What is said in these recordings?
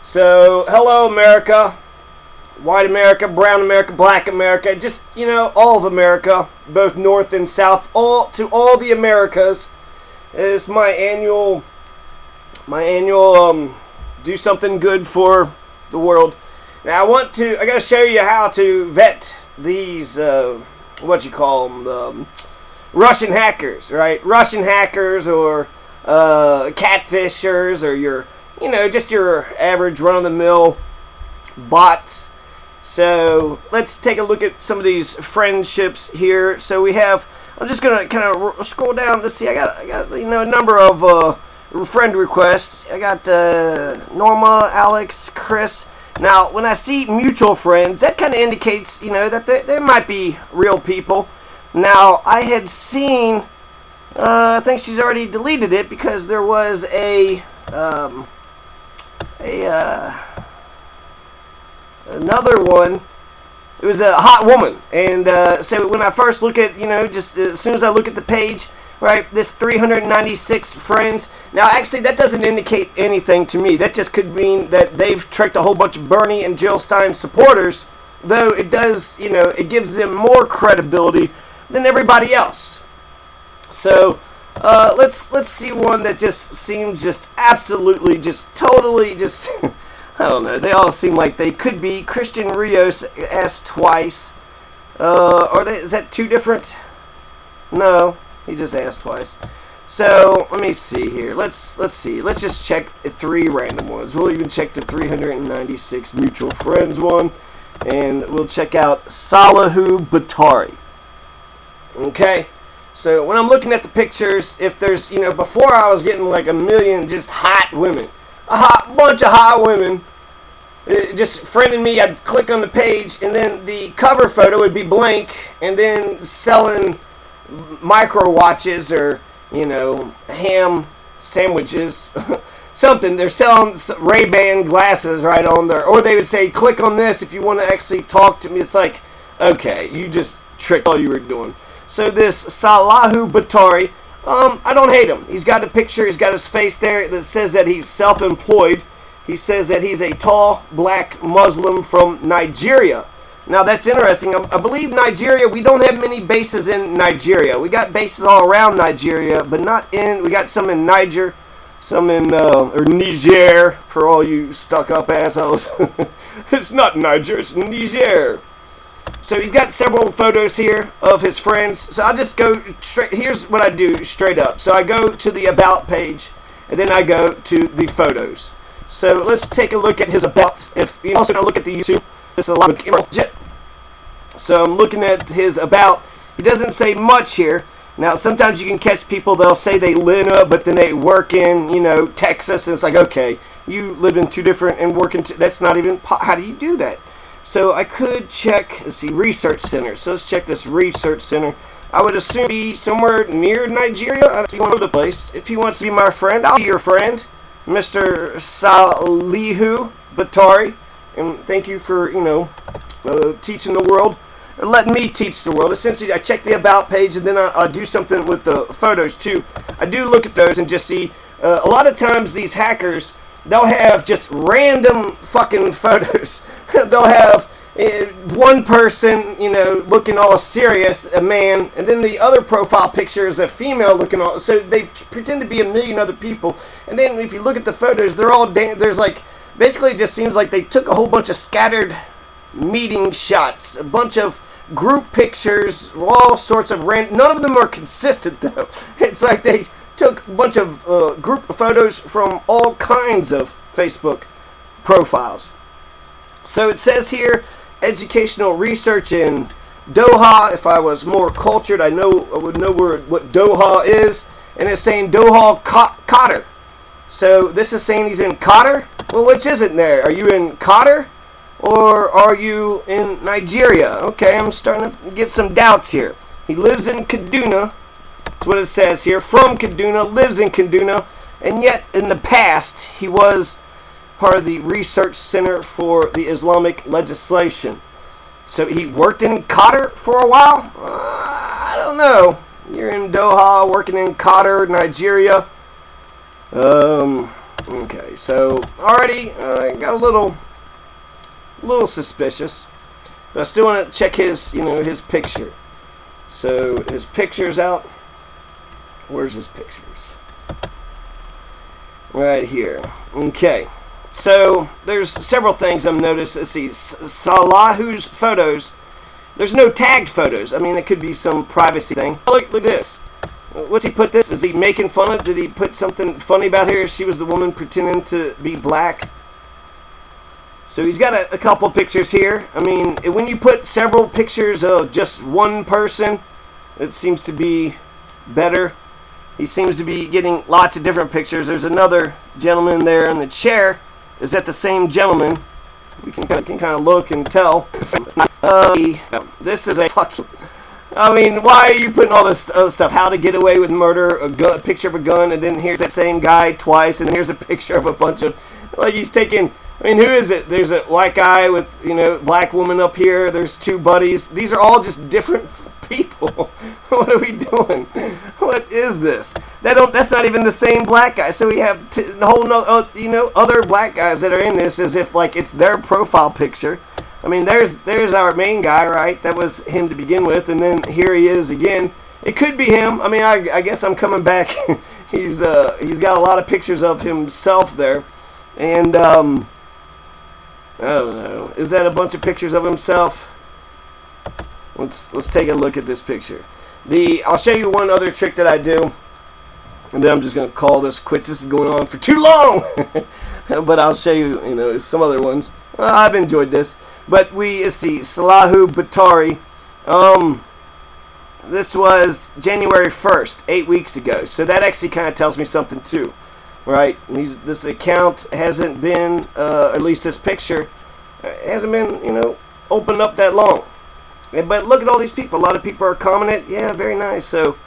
So, hello, America. White America, brown America, black America, just, all of America, both north and south, all the Americas. It's my annual do something good for the world. Now I gotta show you how to vet these, Russian hackers, right? Russian hackers or catfishers or just your average run-of-the-mill bots. So let's take a look at some of these friendships here. So we have, I'm just gonna kind of scroll down. Let's see, I got a number of friend requests. I got Norma, Alex, Chris. Now when I see mutual friends, that kind of indicates that there might be real people. Now I had seen, I think she's already deleted it because there was another one. It was a hot woman, and so when I first look at, just as soon as I look at the page, right, this 396 friends. Now, actually, that doesn't indicate anything to me. That just could mean that they've tricked a whole bunch of Bernie and Jill Stein supporters, though it does, it gives them more credibility than everybody else. So, let's see one that just seems just absolutely, just totally, just... I don't know. They all seem like they could be. Christian Rios asked twice. Is that two different? No, he just asked twice. So let me see here. Let's see. Let's just check 3 random ones. We'll even check the 396 mutual friends one, and we'll check out Salahu Batari. Okay. So when I'm looking at the pictures, if there's before I was getting like a million just hot women. A bunch of hot women just friending me. I'd click on the page, and then the cover photo would be blank, and then selling micro watches or ham sandwiches, something. They're selling Ray-Ban glasses right on there, or they would say, "Click on this if you want to actually talk to me." It's like, okay, you just tricked all you were doing. So this Salahu Batari. I don't hate him. He's got a picture. He's got his face there that says that he's self-employed. He says that he's a tall, black Muslim from Nigeria. Now, that's interesting. I believe Nigeria, we don't have many bases in Nigeria. We got bases all around Nigeria, but not in... We got some in Niger, some in... or Niger, for all you stuck-up assholes. It's not Niger, it's Niger. So he's got several photos here of his friends. So I'll just go straight. Here's what I do straight up. So I go to the About page, and then I go to the photos. So let's take a look at his About. If you also look at the YouTube, there's a lot of... So I'm looking at his About. He doesn't say much here. Now, sometimes you can catch people, they'll say they live in, but then they work in, Texas, and it's like, okay, you live in 2 different and work in... That's not even... How do you do that? So I could check, let's see, Research Center. So let's check this Research Center. I would assume be somewhere near Nigeria. I don't know the place. If he wants to be my friend, I'll be your friend, Mr. Salihu Batari. And thank you for, teaching the world. Or letting me teach the world. Essentially, I check the About page, and then I do something with the photos, too. I do look at those and just see, a lot of times these hackers, they'll have just random fucking photos. They'll have one person, looking all serious, a man, and then the other profile picture is a female looking all... So they pretend to be a million other people. And then if you look at the photos, they're all... There's like... Basically, it just seems like they took a whole bunch of scattered meeting shots. A bunch of group pictures, all sorts of random... None of them are consistent, though. It's like they took a bunch of group photos from all kinds of Facebook profiles. So it says here, educational research in Doha. If I was more cultured, I would know what Doha is. And it's saying Doha, Qatar. So this is saying he's in Qatar? Well, which is it there? Are you in Qatar? Or are you in Nigeria? Okay, I'm starting to get some doubts here. He lives in Kaduna. That's what it says here. From Kaduna, lives in Kaduna. And yet, in the past, he was part of the Research Center for the Islamic Legislation. So he worked in Qatar for a while? I don't know. You're in Doha, working in Qatar, Nigeria. Okay, so already got a little suspicious, but I still want to check his his picture. So his picture's out. Where's his pictures? Right here. Okay. So there's several things I've noticed. Let's see. Salahu's photos. There's no tagged photos. I mean, it could be some privacy thing. Oh, look at this. What's he put this? Is he making fun of? Did he put something funny about here? She was the woman pretending to be black. So he's got a couple pictures here. I mean, when you put several pictures of just one person, it seems to be better. He seems to be getting lots of different pictures. There's another gentleman there in the chair. Is that the same gentleman? We can kind of look and tell. This is a fucking... I mean, why are you putting all this other stuff? How to get away with murder, a picture of a gun, and then here's that same guy twice, and here's a picture of a bunch of... Like, he's taking... I mean, who is it? There's a white guy with, black woman up here. There's two buddies. These are all just different people. What are we doing? What is this? That's not even the same black guy. So we have the whole, other black guys that are in this as if, like, it's their profile picture. I mean, there's our main guy, right? That was him to begin with, and then here he is again. It could be him. I mean, I guess I'm coming back. He's got a lot of pictures of himself there, and I don't know. Is that a bunch of pictures of himself? Let's take a look at this picture. I'll show you one other trick that I do, and then I'm just gonna call this quits. This is going on for too long, but I'll show you, some other ones. I've enjoyed this. But let's see, Salahu Batari. This was January 1st, 8 weeks ago. So that actually kind of tells me something too, right? This account hasn't been, at least this picture, hasn't been, opened up that long. But look at all these people. A lot of people are commenting. Yeah, very nice. So,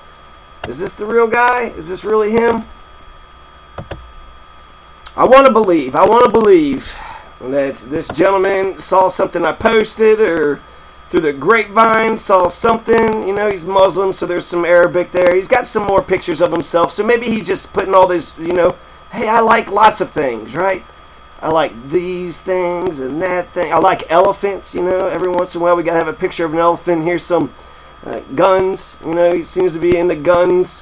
is this the real guy? Is this really him? I want to believe that this gentleman saw something I posted, or through the grapevine saw something. He's Muslim, so there's some Arabic there. He's got some more pictures of himself, so maybe he's just putting all this, hey, I like lots of things, right? I like these things and that thing. I like elephants, every once in a while we gotta have a picture of an elephant. Here's some guns, he seems to be into guns.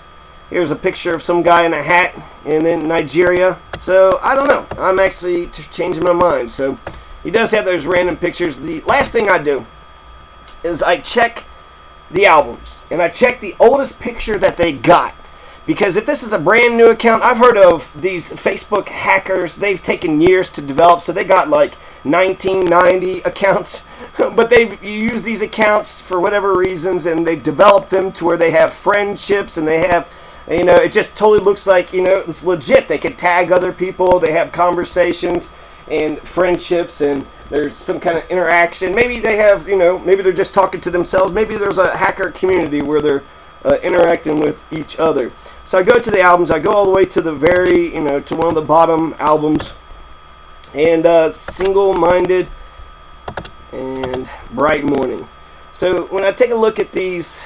Here's a picture of some guy in a hat in Nigeria. So, I don't know. I'm actually changing my mind. So, he does have those random pictures. The last thing I do is I check the albums. And I check the oldest picture that they got. Because if this is a brand new account, I've heard of these Facebook hackers. They've taken years to develop. So, they got like 1990 accounts. But they've used these accounts for whatever reasons. And they've developed them to where they have friendships and they have... it just totally looks like, it's legit. They can tag other people. They have conversations and friendships, and there's some kind of interaction. Maybe they have, maybe they're just talking to themselves. Maybe there's a hacker community where they're interacting with each other. So I go to the albums. I go all the way to the very, to one of the bottom albums. And Single-Minded and Bright Morning. So when I take a look at these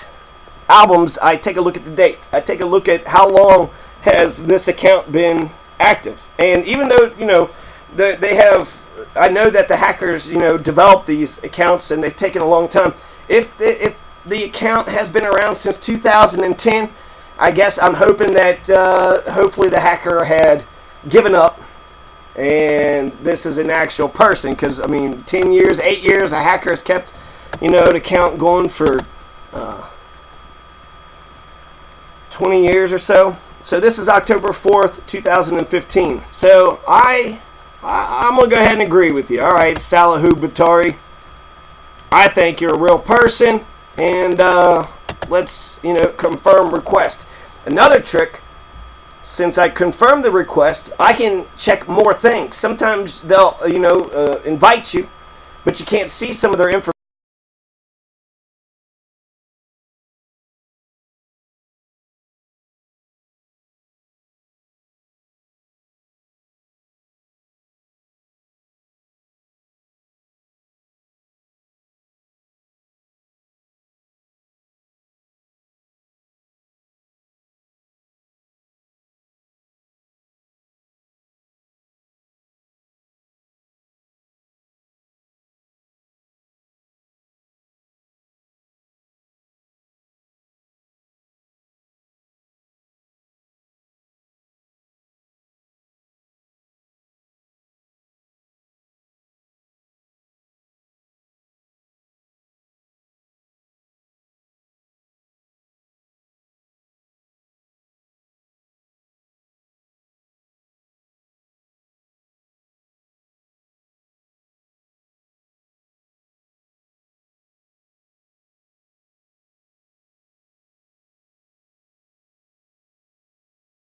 albums, I take a look at the dates. I take a look at how long has this account been active. And even though, they have, I know that the hackers, developed these accounts and they've taken a long time. If the account has been around since 2010, I guess I'm hoping that hopefully the hacker had given up and this is an actual person. Because, 10 years, 8 years, a hacker has kept, the account going for 20 years or so. So this is October 4th, 2015. So I'm going to go ahead and agree with you. All right, Salahu Batari, I think you're a real person. And let's, confirm request. Another trick, since I confirmed the request, I can check more things. Sometimes they'll, invite you, but you can't see some of their information.